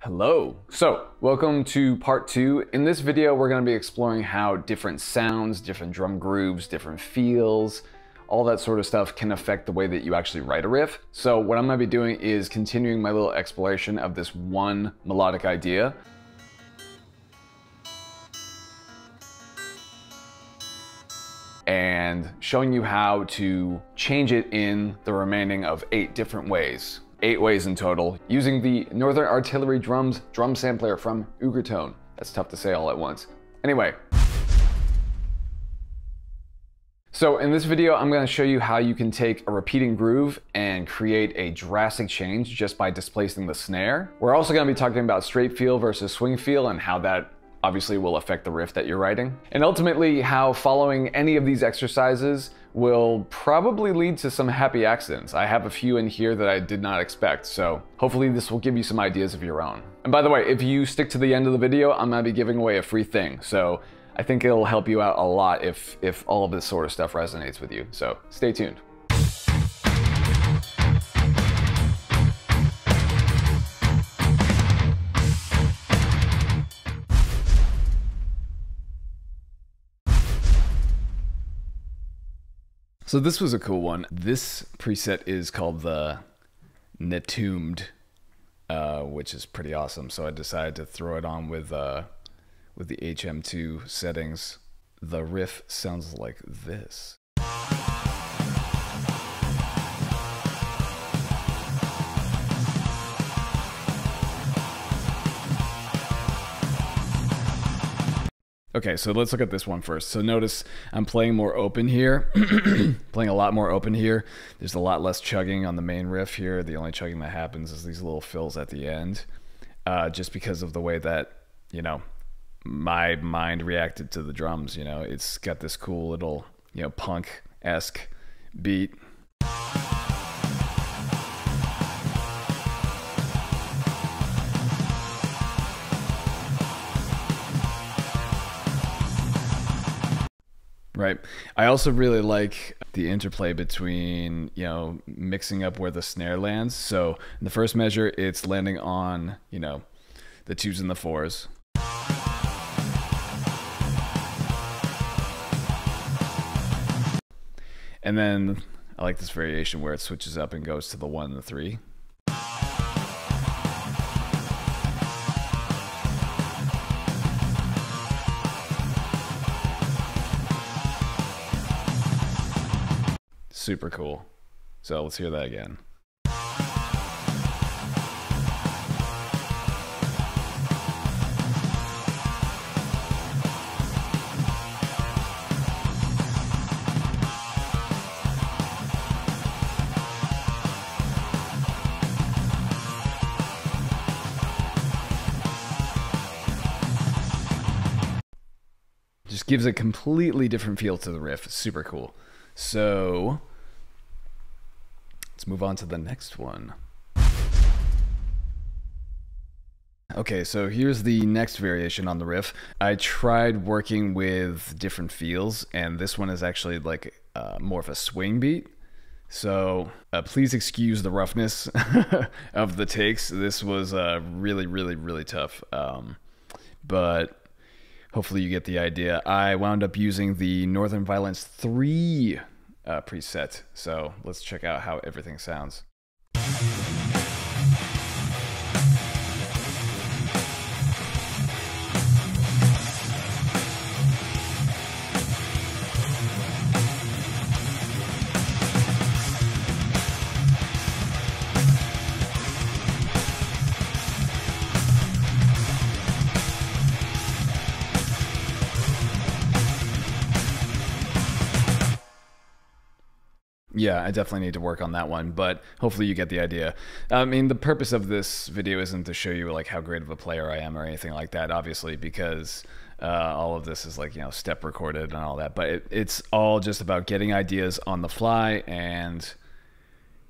Hello. So, welcome to part 2. In this video, we're going to be exploring how different sounds, different drum grooves, different feels, all that sort of stuff can affect the way that you actually write a riff. So what I'm going to be doing is continuing my little exploration of this one melodic idea. And showing you how to change it in the remaining of 8 different ways. 8 ways in total, using the Northern Artillery Drums drum sampler from Ugritone. That's tough to say all at once. Anyway. So in this video, I'm going to show you how you can take a repeating groove and create a drastic change just by displacing the snare. We're also going to be talking about straight feel versus swing feel and how that obviously will affect the riff that you're writing. And ultimately how following any of these exercises will probably lead to some happy accidents. I have a few in here that I did not expect, so hopefully this will give you some ideas of your own. And by the way, if you stick to the end of the video, I'm gonna be giving away a free thing. So I think it'll help you out a lot if all of this sort of stuff resonates with you. So stay tuned. So this was a cool one. This preset is called the Netoomed, which is pretty awesome. So I decided to throw it on with the HM2 settings. The riff sounds like this. Okay, so let's look at this one first. So notice I'm playing more open here, playing a lot more open here. There's a lot less chugging on the main riff here. The only chugging that happens is these little fills at the end, just because of the way that, you know, my mind reacted to the drums. You know, it's got this cool little, you know, punk-esque beat. Right. I also really like the interplay between, you know, mixing up where the snare lands. So in the first measure, it's landing on, you know, the 2s and the 4s. And then I like this variation where it switches up and goes to the 1 and the 3. Super cool. So let's hear that again. Just gives a completely different feel to the riff. It's super cool. So let's move on to the next one. Okay, so here's the next variation on the riff. I tried working with different feels, and this one is actually like more of a swing beat. So please excuse the roughness of the takes. This was really tough, but hopefully you get the idea. I wound up using the Northern Violence 3 preset. So let's check out how everything sounds. Yeah, I definitely need to work on that one, but hopefully you get the idea. I mean, the purpose of this video isn't to show you like how great of a player I am or anything like that, obviously, because all of this is like, you know, step recorded and all that, but it's all just about getting ideas on the fly and,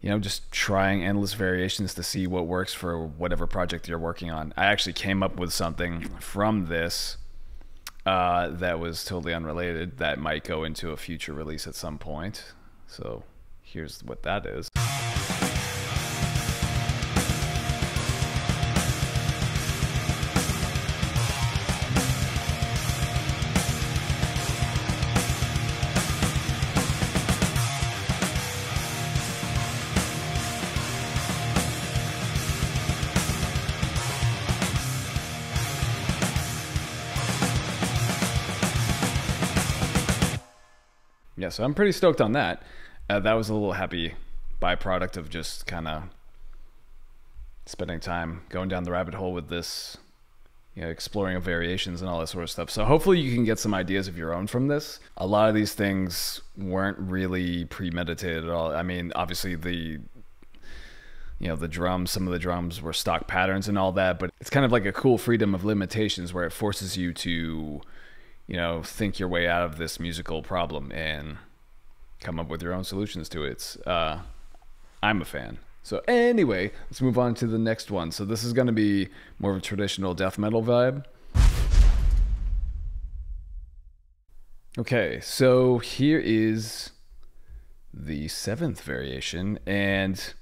you know, just trying endless variations to see what works for whatever project you're working on. I actually came up with something from this that was totally unrelated that might go into a future release at some point. So here's what that is. yeah, so I'm pretty stoked on that. That was a little happy byproduct of just kind of spending time going down the rabbit hole with this, you know, exploring of variations and all that sort of stuff. So hopefully you can get some ideas of your own from this. A lot of these things weren't really premeditated at all. I mean, obviously the drums, some of the drums were stock patterns and all that, but it's kind of like a cool freedom of limitations where it forces you to, you know, think your way out of this musical problem and come up with your own solutions to it. I'm a fan. So anyway, let's move on to the next one. So this is going to be more of a traditional death metal vibe. Okay, so here is the 7th variation, and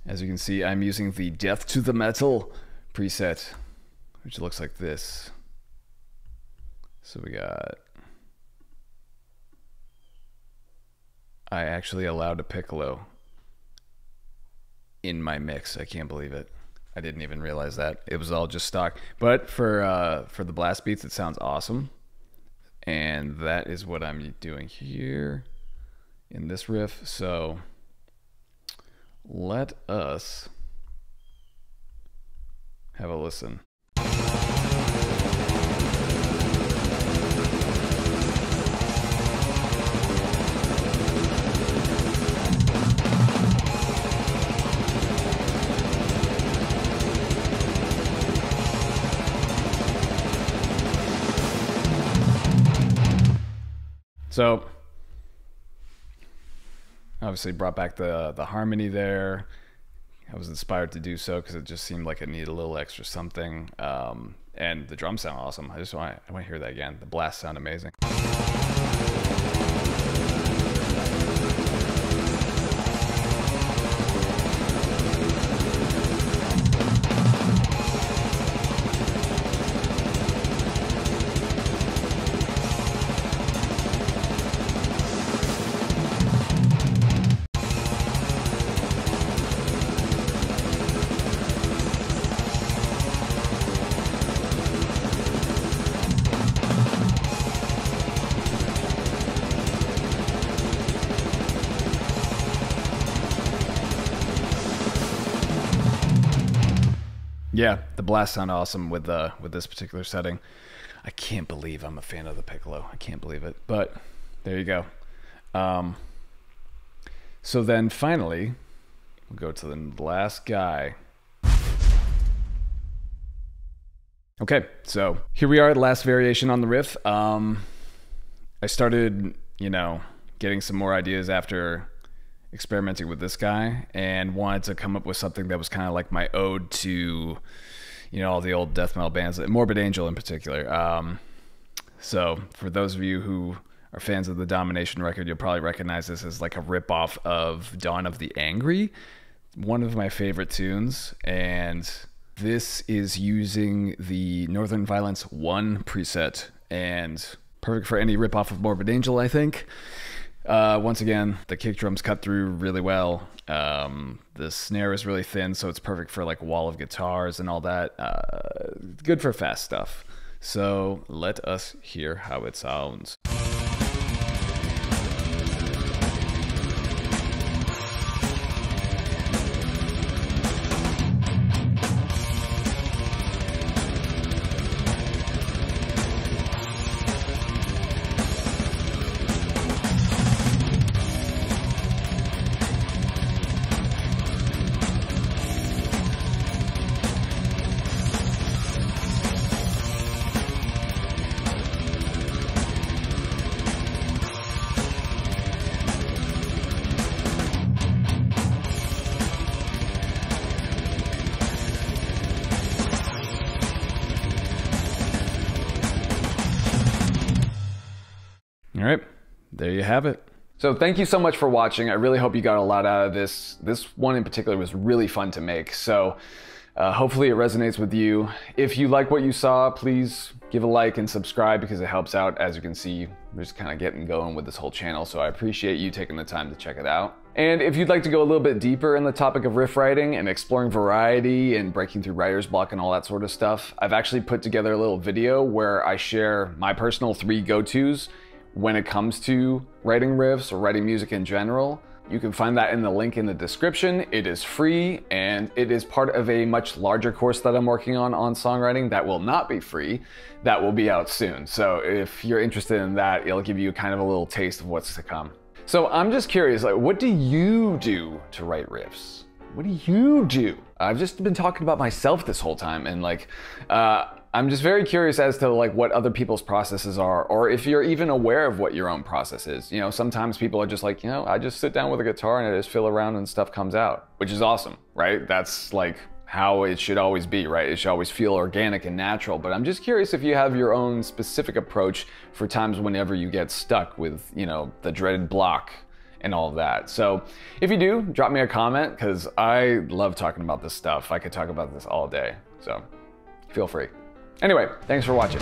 as you can see, I'm using the Death to the Metal preset, which looks like this. So we got... I actually allowed a piccolo in my mix. I can't believe it. I didn't even realize that. It was all just stock. But for the blast beats, it sounds awesome. And that is what I'm doing here in this riff. So let us have a listen. So obviously brought back the harmony there. I was inspired to do so because it just seemed like it needed a little extra something. And the drums sound awesome. I want to hear that again. The blasts sound amazing. Yeah, the blasts sound awesome with this particular setting. I can't believe I'm a fan of the piccolo. I can't believe it, but there you go. So then finally, we'll go to the last guy. Okay, so here we are, the last variation on the riff. I started, you know, getting some more ideas after experimenting with this guy and wanted to come up with something that was kind of like my ode to, you know, all the old death metal bands, Morbid Angel in particular. So for those of you who are fans of the Domination record, you'll probably recognize this as like a ripoff of Dawn of the Angry, one of my favorite tunes. And this is using the Northern Violence 1 preset, and perfect for any ripoff of Morbid Angel, I think. Once again, the kick drums cut through really well. The snare is really thin, so it's perfect for like wall of guitars and all that. Good for fast stuff. So let us hear how it sounds. All right, there you have it. So thank you so much for watching. I really hope you got a lot out of this. This one in particular was really fun to make. So hopefully it resonates with you. If you like what you saw, please give a like and subscribe because it helps out. As you can see, we're just kind of getting going with this whole channel. So I appreciate you taking the time to check it out. And if you'd like to go a little bit deeper in the topic of riff writing and exploring variety and breaking through writer's block and all that sort of stuff, I've actually put together a little video where I share my personal 3 go-tos when it comes to writing riffs or writing music in general. You can find that in the link in the description. It is free, and it is part of a much larger course that I'm working on songwriting that will not be free, that will be out soon. So if you're interested in that, it'll give you kind of a little taste of what's to come. So I'm just curious, like, what do you do to write riffs? What do you do? I've just been talking about myself this whole time, and like, I'm just very curious as to like what other people's processes are, or if you're even aware of what your own process is. You know, sometimes people are just like, you know, I just sit down with a guitar and I just feel around and stuff comes out, which is awesome, right? That's like how it should always be, right? It should always feel organic and natural. But I'm just curious if you have your own specific approach for times whenever you get stuck with, you know, the dreaded block and all of that. So if you do, drop me a comment, because I love talking about this stuff. I could talk about this all day, so feel free. Anyway, thanks for watching.